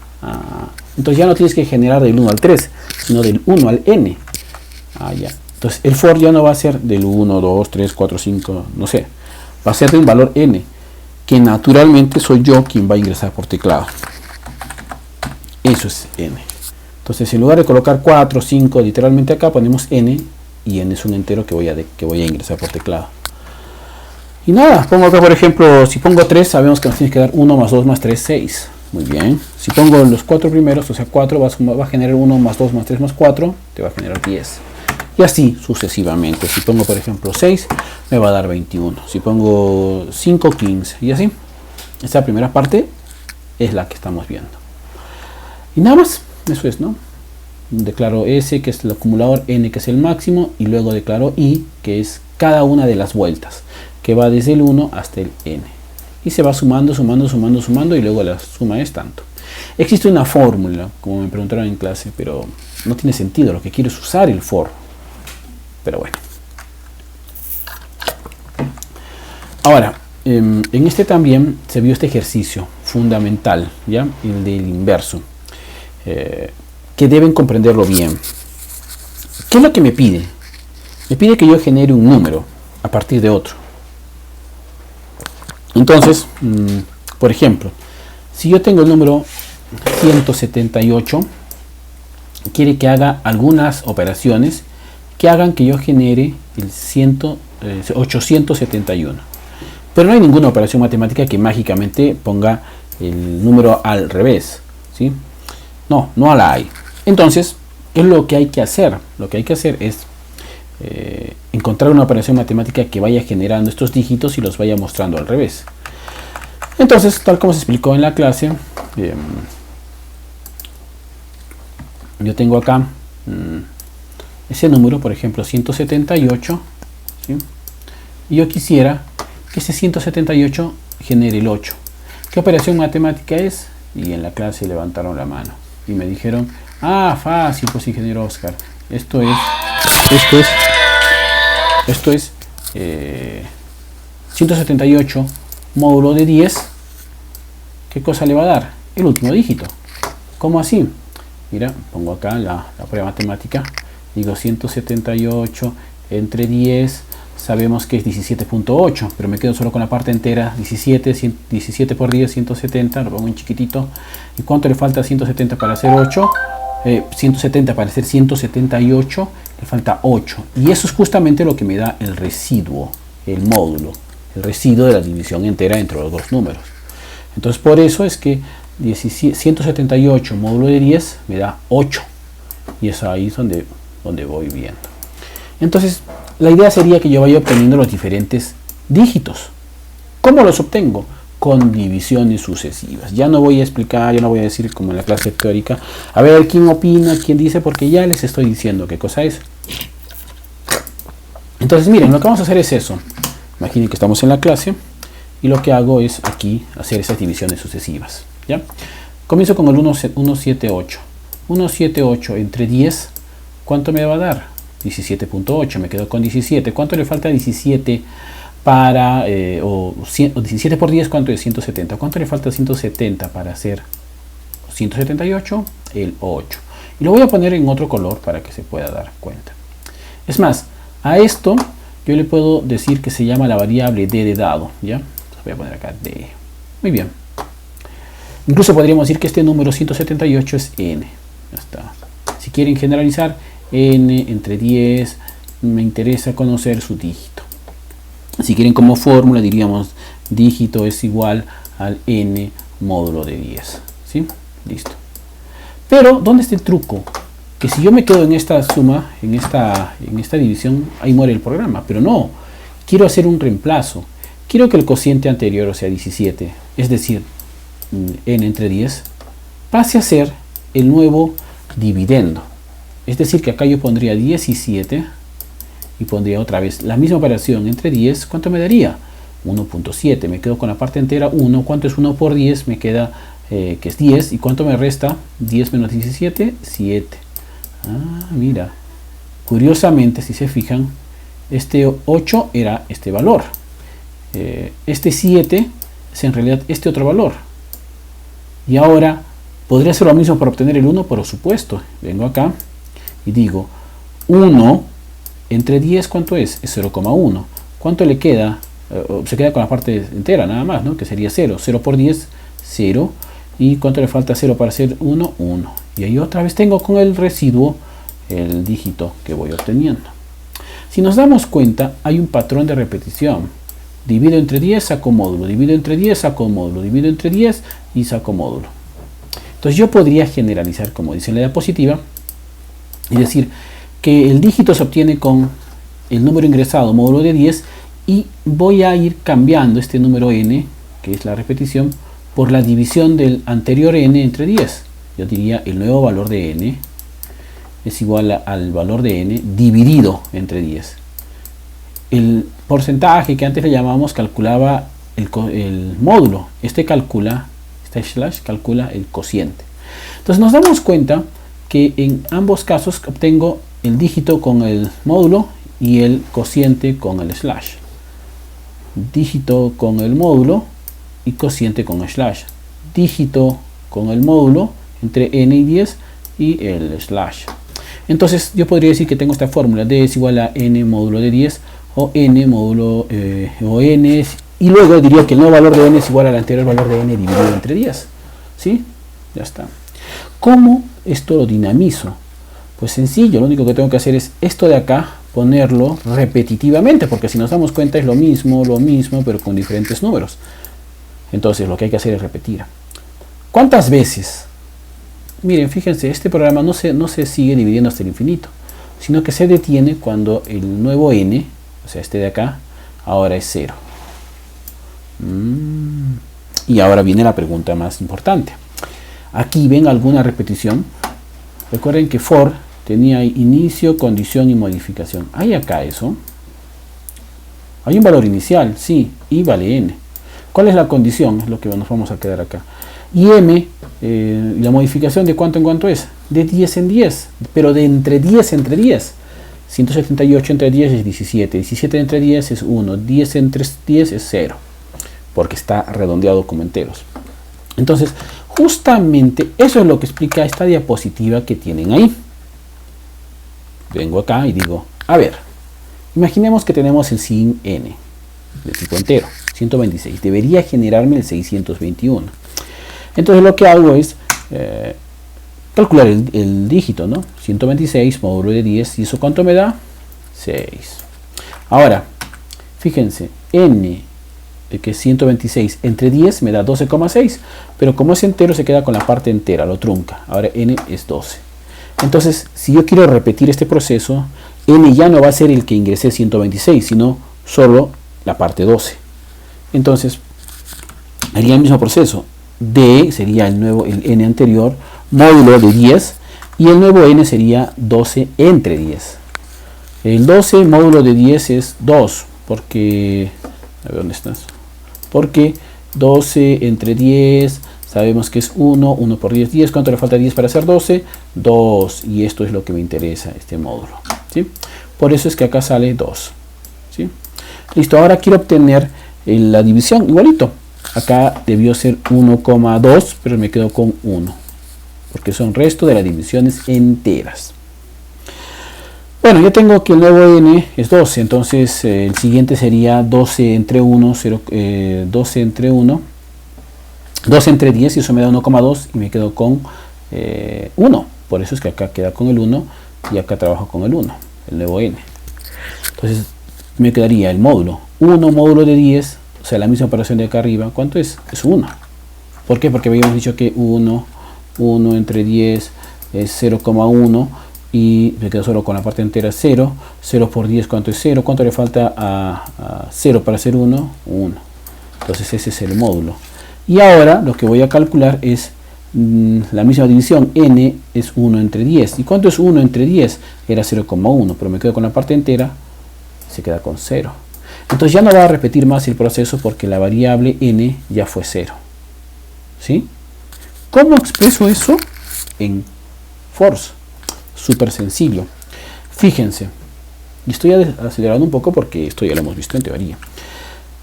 Entonces ya no tienes que generar del 1 al 3, sino del 1 al n. Ya. Entonces el for ya no va a ser del 1, 2, 3, 4, 5, no sé. Va a ser de un valor n, que naturalmente soy yo quien va a ingresar por teclado. Eso es n. Entonces en lugar de colocar 4, 5, literalmente acá ponemos n, y n es un entero que voy a ingresar por teclado. Y nada, pongo acá por ejemplo, si pongo 3, sabemos que nos tiene que dar 1 más 2 más 3, 6. Muy bien. Si pongo los 4 primeros, o sea 4, va a generar 1 más 2 más 3 más 4, te va a generar 10. Y así sucesivamente. Si pongo por ejemplo 6, me va a dar 21. Si pongo 5, 15. Y así. Esta primera parte es la que estamos viendo. Y nada más. Eso es, ¿no? Declaro S, que es el acumulador, N, que es el máximo, y luego declaro I, que es cada una de las vueltas, que va desde el 1 hasta el N. y se va sumando, sumando, sumando, sumando y luego la suma es tanto. Existe una fórmula, como me preguntaron en clase, pero no tiene sentido. Lo que quiero es usar el for. Pero bueno. Ahora, en este también se vio este ejercicio fundamental, ¿ya? El del inverso, que deben comprenderlo bien. ¿Qué es lo que me pide? Me pide que yo genere un número a partir de otro. Entonces, por ejemplo, si yo tengo el número 178, quiere que haga algunas operaciones que hagan que yo genere el 871. Pero no hay ninguna operación matemática que mágicamente ponga el número al revés, ¿sí? No la hay. Entonces, ¿qué es lo que hay que hacer? Lo que hay que hacer es encontrar una operación matemática que vaya generando estos dígitos y los vaya mostrando al revés. Entonces, tal como se explicó en la clase, yo tengo acá ese número, por ejemplo, 178, ¿sí? Y yo quisiera que ese 178 genere el 8. ¿Qué operación matemática es? Y en la clase levantaron la mano y me dijeron, ah, fácil, pues ingeniero Oscar, esto es 178 módulo de 10. ¿Qué cosa le va a dar? El último dígito. ¿Cómo así? Mira, pongo acá la prueba matemática, digo 178 entre 10, sabemos que es 17.8, pero me quedo solo con la parte entera, 17 por 10, 170, lo pongo en chiquitito. ¿Y cuánto le falta a 170 para hacer 8? 170 para hacer 178, le falta 8. Y eso es justamente lo que me da el residuo, el módulo, el residuo de la división entera entre los dos números. Entonces por eso es que 178 módulo de 10 me da 8. Y es ahí donde voy viendo. Entonces la idea sería que yo vaya obteniendo los diferentes dígitos. ¿Cómo los obtengo? Con divisiones sucesivas. Ya no voy a explicar, ya no voy a decir como en la clase teórica, a ver quién opina, quién dice, porque ya les estoy diciendo qué cosa es. Entonces miren, lo que vamos a hacer es eso. Imaginen que estamos en la clase y lo que hago es aquí hacer esas divisiones sucesivas, ¿ya? Comienzo con el 178. 178 entre 10, ¿cuánto me va a dar? 17.8, me quedo con 17. ¿Cuánto le falta a 17 para, o 17 por 10, ¿cuánto es? 170. ¿Cuánto le falta a 170 para hacer 178? El 8. Y lo voy a poner en otro color para que se pueda dar cuenta. Es más, a esto yo le puedo decir que se llama la variable d de dado, ¿ya? Entonces voy a poner acá d. Muy bien. Incluso podríamos decir que este número 178 es n. Ya está. Si quieren generalizar, n entre 10, me interesa conocer su dígito. Si quieren como fórmula diríamos dígito es igual al n módulo de 10, ¿sí? Listo. Pero ¿dónde está el truco? Que si yo me quedo en esta suma, en esta división, ahí muere el programa. Pero no, quiero hacer un reemplazo. Quiero que el cociente anterior, o sea 17, es decir, n entre 10, pase a ser el nuevo dividendo. Es decir, que acá yo pondría 17 y pondría otra vez la misma operación entre 10. ¿Cuánto me daría? 1.7. Me quedo con la parte entera 1. ¿Cuánto es 1 por 10? Me queda que es 10. ¿Y cuánto me resta? 10 menos 17, 7. Ah, mira. Curiosamente, si se fijan, este 8 era este valor. Este 7 es en realidad este otro valor. Y ahora, ¿podría hacer lo mismo para obtener el 1? Por supuesto. Vengo acá y digo 1 entre 10, ¿cuánto es? Es 0,1. ¿Cuánto le queda? Se queda con la parte entera nada más, ¿no? Que sería 0. 0 por 10, 0. ¿Y cuánto le falta 0 para hacer 1? 1. Y ahí otra vez tengo con el residuo el dígito que voy obteniendo. Si nos damos cuenta, hay un patrón de repetición. Divido entre 10, saco módulo. Divido entre 10, saco módulo. Divido entre 10 y saco módulo. Entonces yo podría generalizar, como dice en la diapositiva, y decir que el dígito se obtiene con el número ingresado módulo de 10 y voy a ir cambiando este número n, que es la repetición, por la división del anterior n entre 10. Yo diría el nuevo valor de n es igual al valor de n dividido entre 10. El porcentaje que antes le llamábamos calculaba el módulo. Calcula el cociente. Entonces nos damos cuenta que en ambos casos obtengo el dígito con el módulo y el cociente con el slash. Dígito con el módulo y cociente con el slash. Dígito con el módulo entre n y 10 y el slash. Entonces yo podría decir que tengo esta fórmula: d es igual a n módulo de 10 o n módulo o n, y luego diría que el nuevo valor de n es igual al anterior valor de n dividido entre 10. ¿Sí? Ya está. ¿Cómo esto lo dinamizo? Pues sencillo, lo único que tengo que hacer es esto de acá, ponerlo repetitivamente, porque si nos damos cuenta es lo mismo, pero con diferentes números. Entonces lo que hay que hacer es repetir. ¿Cuántas veces? Miren, fíjense, este programa no se sigue dividiendo hasta el infinito, sino que se detiene cuando el nuevo n, o sea, este de acá, ahora es 0. Y ahora viene la pregunta más importante. Aquí ven alguna repetición. Recuerden que for tenía inicio, condición y modificación. ¿Hay acá eso? Hay un valor inicial, sí, y vale n. ¿Cuál es la condición? Es lo que nos vamos a quedar acá. Y m, la modificación, ¿de cuánto en cuánto es? De 10 en 10, pero de entre 10 entre 10. 178 entre 10 es 17, 17 entre 10 es 1, 10 entre 10 es 0, porque está redondeado como enteros. Entonces, justamente eso es lo que explica esta diapositiva que tienen ahí. Vengo acá y digo, a ver, imaginemos que tenemos el sin n de tipo entero, 126, debería generarme el 621. Entonces lo que hago es calcular el dígito, ¿no? 126 módulo de 10, ¿y eso cuánto me da? 6. Ahora, fíjense, n, que es 126 entre 10 me da 12,6, pero como es entero se queda con la parte entera, lo trunca. Ahora n es 12. Entonces, si yo quiero repetir este proceso, n ya no va a ser el que ingresé 126, sino solo la parte 12. Entonces, haría el mismo proceso. D sería el n anterior, módulo de 10, y el nuevo n sería 12 entre 10. El 12 módulo de 10 es 2, porque... A ver, ¿dónde estás? Porque 12 entre 10, sabemos que es 1, 1 por 10, 10. ¿Cuánto le falta a 10 para hacer 12? 2, y esto es lo que me interesa, este módulo. ¿Sí? Por eso es que acá sale 2. ¿Sí? Listo, ahora quiero obtener la división, igualito. Acá debió ser 1,2, pero me quedo con 1, porque son resto de las divisiones enteras. Bueno, ya tengo que el nuevo n es 12, entonces el siguiente sería 12 entre 1, 12 entre 1, 12 entre 10, y eso me da 1,2, y me quedo con 1. Por eso es que acá queda con el 1, y acá trabajo con el 1, el nuevo n. Entonces me quedaría el módulo, 1 módulo de 10, o sea, la misma operación de acá arriba. ¿Cuánto es? Es 1. ¿Por qué? Porque habíamos dicho que 1 entre 10 es 0,1, y me quedo solo con la parte entera 0. 0 por 10, ¿cuánto es 0? ¿Cuánto le falta a 0 para hacer 1? 1. Entonces ese es el módulo. Y ahora lo que voy a calcular es la misma división. N es 1 entre 10. ¿Y cuánto es 1 entre 10? Era 0,1, pero me quedo con la parte entera, se queda con 0. Entonces ya no va a repetir más el proceso porque la variable n ya fue 0. ¿Sí? ¿Cómo expreso eso en force? Súper sencillo. Fíjense, y estoy acelerando un poco porque esto ya lo hemos visto en teoría.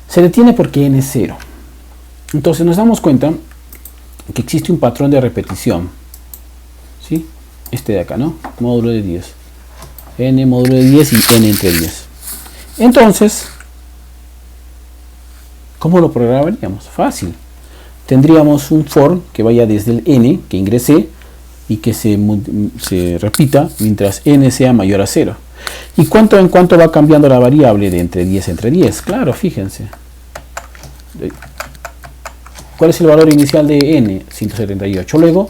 Se detiene porque n es 0. Entonces nos damos cuenta que existe un patrón de repetición. ¿Sí? Este de acá, ¿no? Módulo de 10. N módulo de 10 y n entre 10. Entonces, ¿cómo lo programaríamos? Fácil. Tendríamos un for que vaya desde el n que ingresé y que se repita mientras n sea mayor a 0. ¿Y cuánto en cuánto va cambiando la variable de entre 10 entre 10? Claro, fíjense. ¿Cuál es el valor inicial de n? 178. Luego,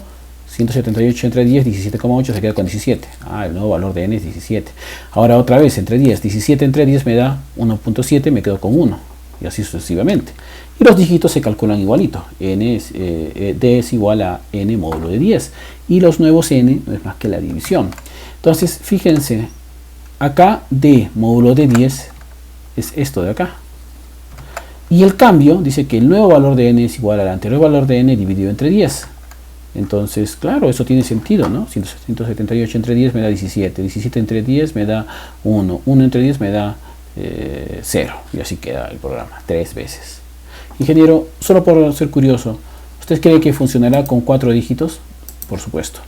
178 entre 10, 17,8, se queda con 17. Ah, el nuevo valor de n es 17. Ahora otra vez, entre 10. 17 entre 10 me da 1.7, me quedo con 1. Y así sucesivamente. Y los dígitos se calculan igualito. D es igual a n módulo de 10. Y los nuevos n no es más que la división. Entonces, fíjense, acá d módulo de 10 es esto de acá. Y el cambio dice que el nuevo valor de n es igual al anterior valor de n dividido entre 10. Entonces, claro, eso tiene sentido, ¿no? 178 entre 10 me da 17. 17 entre 10 me da 1. 1 entre 10 me da 0. Y así queda el programa, 3 veces. Ingeniero, solo por ser curioso, ¿usted cree que funcionará con 4 dígitos? Por supuesto.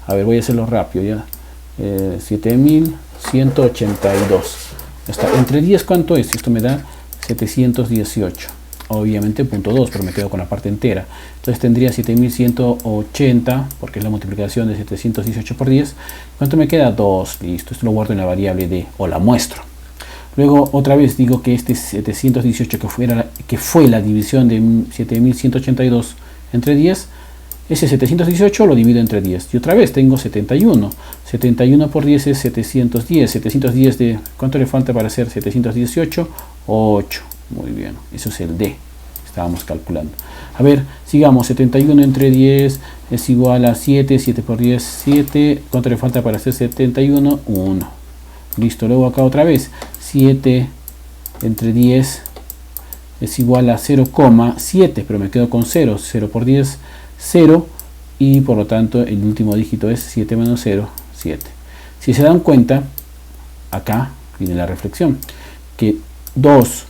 A ver, voy a hacerlo rápido ya. 7182. Está. Entre 10, ¿cuánto es? Esto me da 718. Obviamente punto 2, pero me quedo con la parte entera. Entonces tendría 7180, porque es la multiplicación de 718 por 10. ¿Cuánto me queda? 2. Listo, esto lo guardo en la variable d, o la muestro. Luego otra vez digo que este 718, que fue la división de 7182 entre 10, ese 718 lo divido entre 10. Y otra vez tengo 71. 71 por 10 es 710. 710 de... ¿Cuánto le falta para hacer 718? 8. Muy bien. Eso es el D. Estábamos calculando. A ver, sigamos. 71 entre 10 es igual a 7. 7 por 10, 7. ¿Cuánto le falta para hacer 71? 1. Listo. Luego acá otra vez. 7 entre 10 es igual a 0,7. Pero me quedo con 0. 0 por 10, 0. Y por lo tanto el último dígito es 7 menos 0, 7. Si se dan cuenta, acá viene la reflexión. Que 2,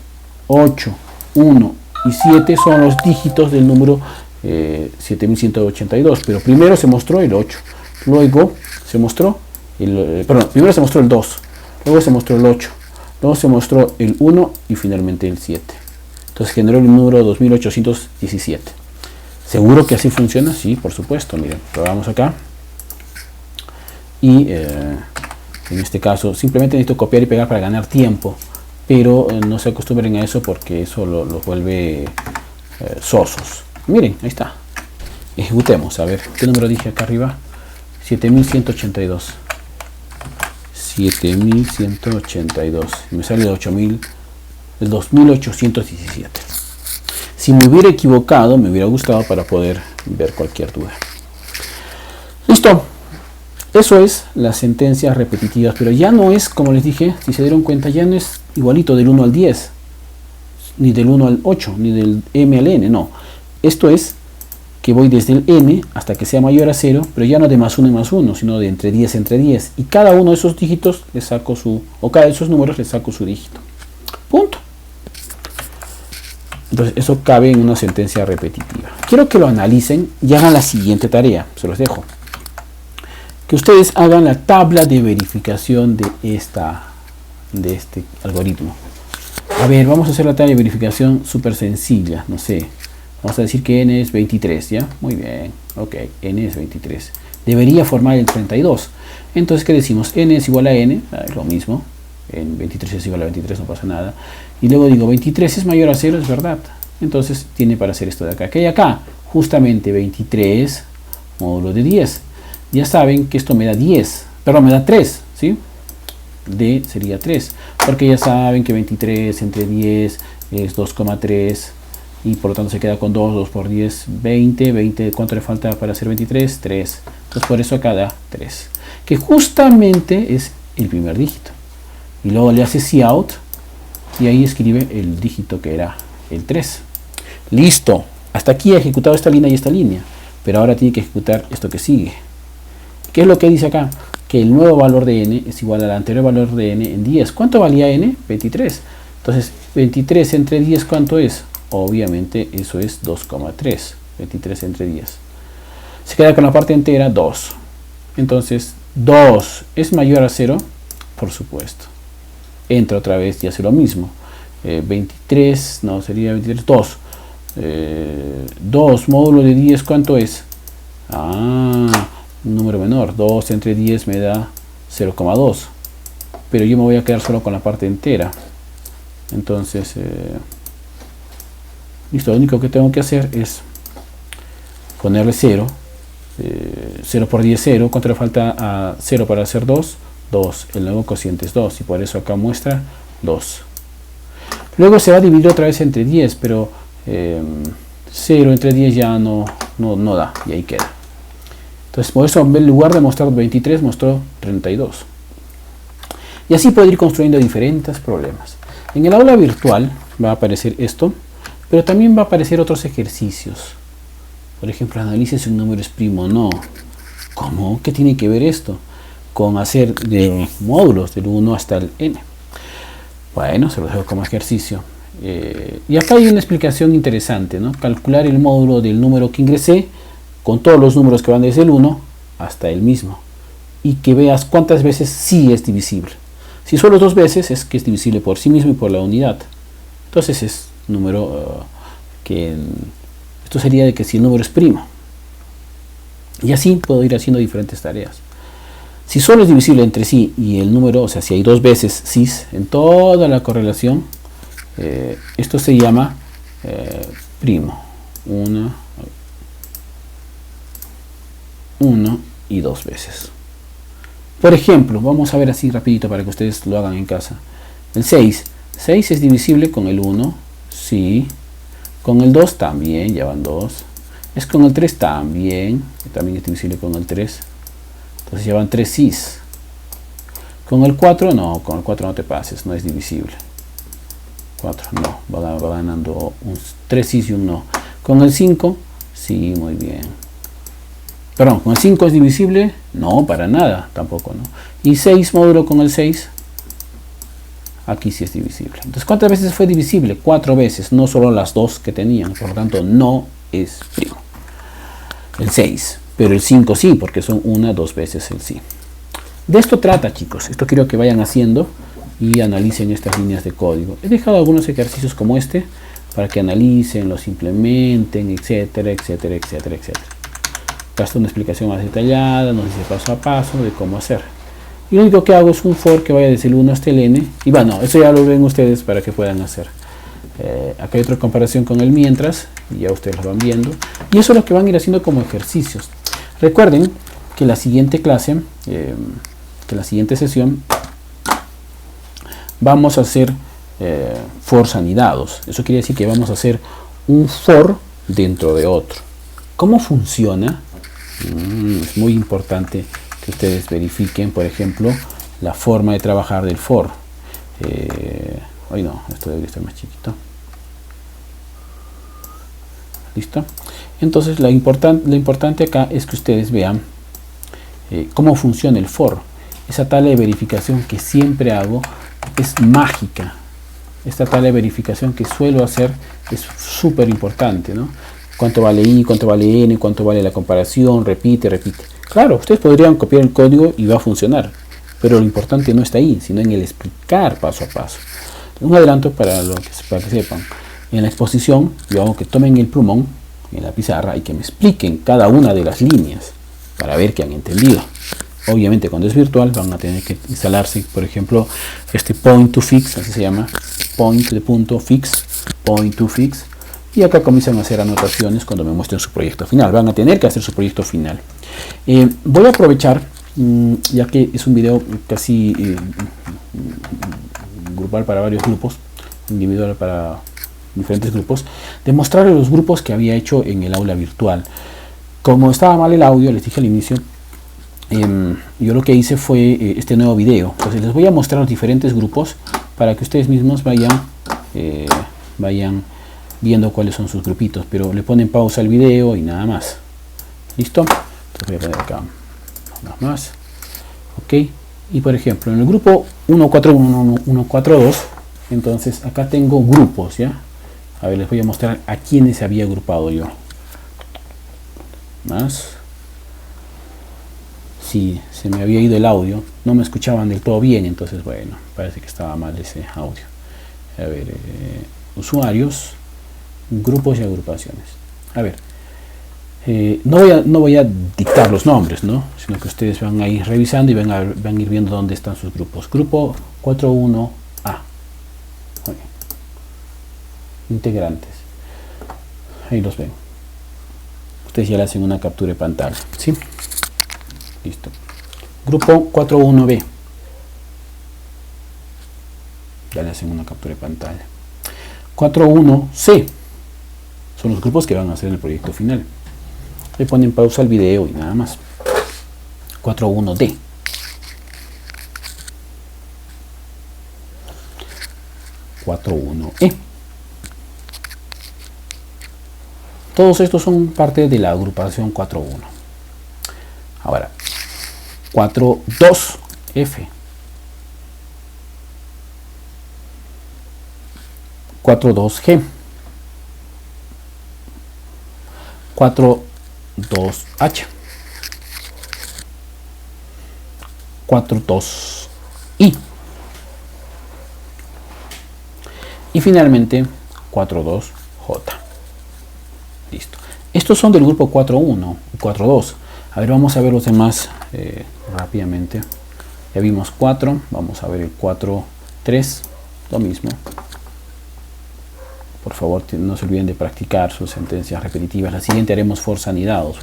8, 1 y 7 son los dígitos del número 7182, pero primero se mostró el 8, luego se mostró primero se mostró el 2, luego se mostró el 8, luego se mostró el 1 y finalmente el 7. Entonces generó el número 2817. ¿Seguro que así funciona? Sí, por supuesto. Miren, probamos acá y en este caso simplemente necesito copiar y pegar para ganar tiempo. Pero no se acostumbren a eso porque eso los vuelve sosos. Miren, ahí está. Ejecutemos. A ver, ¿qué número dije acá arriba? 7182. 7182. Y me sale 2817. Si me hubiera equivocado, me hubiera gustado para poder ver cualquier duda. Listo. Eso es las sentencias repetitivas, pero ya no es, como les dije, si se dieron cuenta, ya no es igualito del 1 al 10, ni del 1 al 8, ni del m al n, no. Esto es que voy desde el n hasta que sea mayor a 0, pero ya no de más 1 en más 1, sino de entre 10 entre 10. Y cada uno de esos dígitos le saco cada de esos números le saco su dígito. Punto. Entonces eso cabe en una sentencia repetitiva. Quiero que lo analicen y hagan la siguiente tarea, se los dejo. Que ustedes hagan la tabla de verificación de este algoritmo. A ver, vamos a hacer la tabla de verificación súper sencilla, no sé. Vamos a decir que n es 23, ¿ya? Muy bien, ok, n es 23. Debería formar el 32. Entonces, ¿qué decimos? N es igual a n, es lo mismo. En 23 es igual a 23, no pasa nada. Y luego digo, 23 es mayor a 0, es verdad. Entonces, tiene para hacer esto de acá. ¿Qué hay acá? Justamente 23 módulo de 10. Ya saben que esto me da 10, perdón, me da 3, ¿sí? D sería 3, porque ya saben que 23 entre 10 es 2,3 y por lo tanto se queda con 2, 2 por 10, 20, 20, ¿cuánto le falta para hacer 23? 3, entonces por eso acá da 3, que justamente es el primer dígito. Y luego le hace cout y ahí escribe el dígito que era el 3. Listo, hasta aquí ha ejecutado esta línea y esta línea, pero ahora tiene que ejecutar esto que sigue. ¿Qué es lo que dice acá? Que el nuevo valor de n es igual al anterior valor de n en 10. ¿Cuánto valía n? 23. Entonces, 23 entre 10, ¿cuánto es? Obviamente, eso es 2,3. 23 entre 10. Se queda con la parte entera, 2. Entonces, 2 es mayor a 0, por supuesto. Entra otra vez y hace lo mismo. 23, no, sería 23, 2. 2 módulo de 10, ¿cuánto es? Un número menor, 2 entre 10 me da 0,2, pero yo me voy a quedar solo con la parte entera. Entonces listo, lo único que tengo que hacer es ponerle 0. 0 por 10, 0. ¿Cuánto le falta a 0 para hacer 2? 2. El nuevo cociente es 2 y por eso acá muestra 2. Luego se va a dividir otra vez entre 10, pero 0 entre 10 ya no da, y ahí queda. Entonces por eso en lugar de mostrar 23 mostró 32. Y así puede ir construyendo diferentes problemas. En el aula virtual va a aparecer esto, Pero también va a aparecer otros ejercicios. Por ejemplo, analice si un número es primo o no. ¿Cómo? ¿Qué tiene que ver esto? Con hacer de módulos del 1 hasta el n. Bueno, se lo dejo como ejercicio. Y acá hay una explicación interesante, ¿no? Calcular el módulo del número que ingresé con todos los números que van desde el 1 hasta el mismo. Y que veas cuántas veces sí es divisible. Si solo 2 veces es que es divisible por sí mismo y por la unidad. Entonces es número esto sería de que si el número es primo. Y así puedo ir haciendo diferentes tareas. Si solo es divisible entre sí y el número, o sea, si hay 2 veces sí en toda la correlación, esto se llama primo. 1 y 2 veces. Por ejemplo, vamos a ver así rapidito para que ustedes lo hagan en casa. El 6. 6 es divisible con el 1, sí. Con el 2 también, ya van 2. Es con el 3 también, que también es divisible con el 3. Entonces ya van 3 sís. Con el 4 no, con el 4 no te pases, no es divisible. 4 no, va ganando 3 sís y un no. Con el 5, sí, muy bien. Perdón, ¿con el 5 es divisible? No, para nada, tampoco, ¿no? Y 6 módulo con el 6, aquí sí es divisible. Entonces, ¿cuántas veces fue divisible? 4 veces, no solo las 2 que tenían, por lo tanto, no es primo. El 6, pero el 5 sí, porque son 1, 2 veces el sí. De esto trata, chicos. Esto quiero que vayan haciendo y analicen estas líneas de código. He dejado algunos ejercicios como este para que analicen, los implementen, etcétera, etcétera, etcétera, etcétera. Acá está una explicación más detallada, nos dice paso a paso de cómo hacer. Y lo único que hago es un for que vaya desde el 1 hasta el n. Y bueno, eso ya lo ven ustedes para que puedan hacer. Acá hay otra comparación con el mientras, y ya ustedes lo van viendo. Y eso es lo que van a ir haciendo como ejercicios. Recuerden que la siguiente clase, que la siguiente sesión, vamos a hacer fors anidados. Eso quiere decir que vamos a hacer un for dentro de otro. ¿Cómo funciona? Es muy importante que ustedes verifiquen, por ejemplo, la forma de trabajar del for. Hoy no, esto debería estar más chiquito. ¿Listo? Entonces, lo importante acá es que ustedes vean cómo funciona el for. Esa tabla de verificación que siempre hago es mágica. Esta tabla de verificación que suelo hacer es súper importante, ¿no? Cuánto vale i, cuánto vale n, cuánto vale la comparación, repite, repite. Claro, ustedes podrían copiar el código y va a funcionar, pero lo importante no está ahí, sino en el explicar paso a paso. Un adelanto para que sepan. En la exposición yo hago que tomen el plumón en la pizarra y que me expliquen cada una de las líneas para ver que han entendido. Obviamente cuando es virtual van a tener que instalarse, por ejemplo, este point to fix, así se llama, point de punto fix, point to fix. Y acá comienzan a hacer anotaciones cuando me muestren su proyecto final. Van a tener que hacer su proyecto final. Voy a aprovechar, ya que es un video casi grupal para varios grupos, individual para diferentes grupos, de mostrarles los grupos que había hecho en el aula virtual. Como estaba mal el audio, les dije al inicio, yo lo que hice fue este nuevo video. Entonces les voy a mostrar los diferentes grupos para que ustedes mismos vayan viendo cuáles son sus grupitos, pero le ponen pausa al video y nada más. ¿Listo? Entonces voy a poner acá nada más. Ok. Y por ejemplo, en el grupo 141, 142, entonces acá tengo grupos, ¿ya? A ver, les voy a mostrar a quiénes había agrupado yo. Más. Sí, se me había ido el audio. No me escuchaban del todo bien, entonces bueno, parece que estaba mal ese audio. A ver, usuarios, grupos y agrupaciones. A ver, no voy a dictar los nombres, ¿no? Sino que ustedes van a ir revisando y van a ir viendo dónde están sus grupos. Grupo 41A. Integrantes. Ahí los ven. Ustedes ya le hacen una captura de pantalla. ¿Sí? Listo. Grupo 41B. Ya le hacen una captura de pantalla. 41C. Son los grupos que van a hacer el proyecto final. Le ponen pausa al video y nada más. 41D. 41E. Todos estos son parte de la agrupación 4-1. Ahora, 4-2F. 4-2G. 4-2H. 4-2I. Y finalmente 4-2J. Listo. Estos son del grupo 4-1 y 4-2. A ver, vamos a ver los demás rápidamente. Ya vimos 4. Vamos a ver el 4-3. Lo mismo. Por favor, no se olviden de practicar sus sentencias repetitivas. La siguiente haremos forzanidados.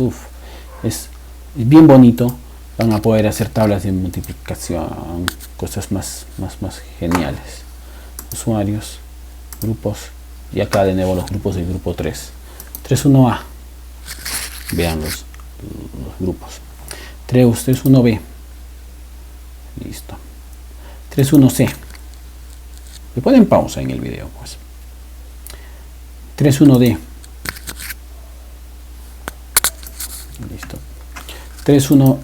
Es bien bonito. Van a poder hacer tablas de multiplicación, cosas más geniales. Usuarios, grupos, y acá de nuevo los grupos del grupo 3. 3-1A. Vean los grupos. 3-1B. Listo. 3-1C. Le ponen pausa en el video, pues. 3-1D. Listo. 3-1E.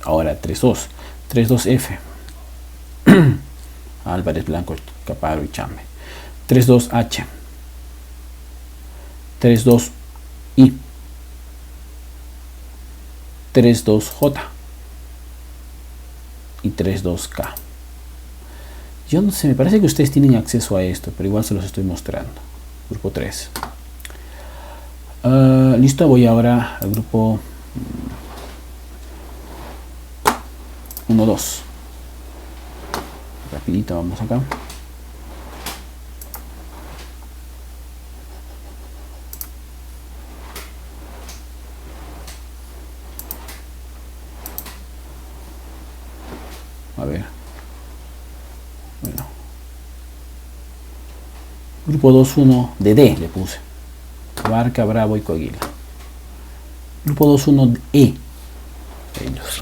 Ahora 3-2. 3-2F. Álvarez, Blanco, Caparo y Chambe. 3-2H. 3-2I. 3-2J. Y 3-2K. Yo no sé, me parece que ustedes tienen acceso a esto, pero igual se los estoy mostrando. Grupo 3. Listo, voy ahora al grupo 1-2. Rapidito, vamos acá. A ver. Bueno. Grupo 2-1 de D le puse. Barca, Bravo y Coahuila. Grupo 2-1E. Ellos.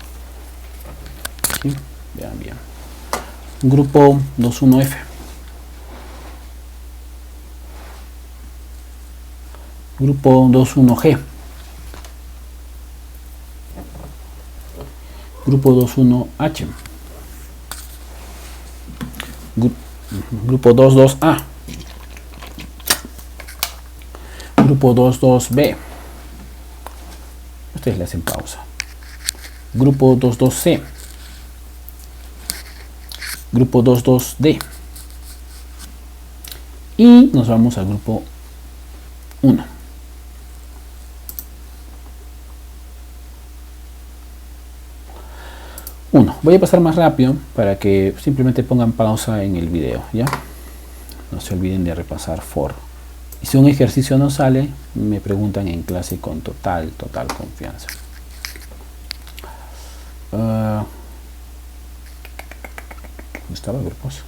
¿Sí? Vean bien. Grupo 2-1F. Grupo 2-1G. Grupo 2-1H. Grupo 2-2A. Grupo 2-2B. Ustedes le hacen pausa. Grupo 2-2C. Grupo 2-2D. Y nos vamos al grupo 1. Voy a pasar más rápido para que simplemente pongan pausa en el video, ¿ya? No se olviden de repasar for. Y si un ejercicio no sale, me preguntan en clase con total confianza. ¿Dónde estaba? Grupos.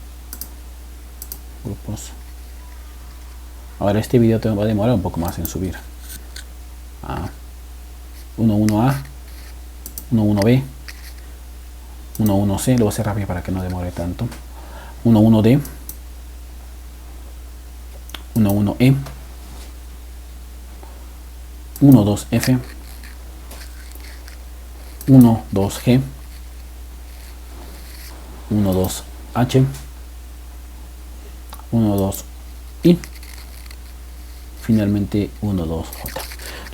Ahora este video te va a demorar un poco más en subir. 1-1A, 1-1B, 1-1C, lo voy a hacer rápido para que no demore tanto. 1-1D, 1-1E, 1-2F, 1-2G, 1-2H, 1-2I, finalmente 1-2J.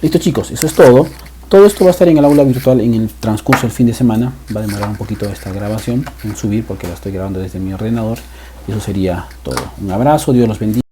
Listo, chicos, eso es todo. Todo esto va a estar en el aula virtual en el transcurso del fin de semana. Va a demorar un poquito esta grabación en subir porque la estoy grabando desde mi ordenador. Y eso sería todo. Un abrazo, Dios los bendiga.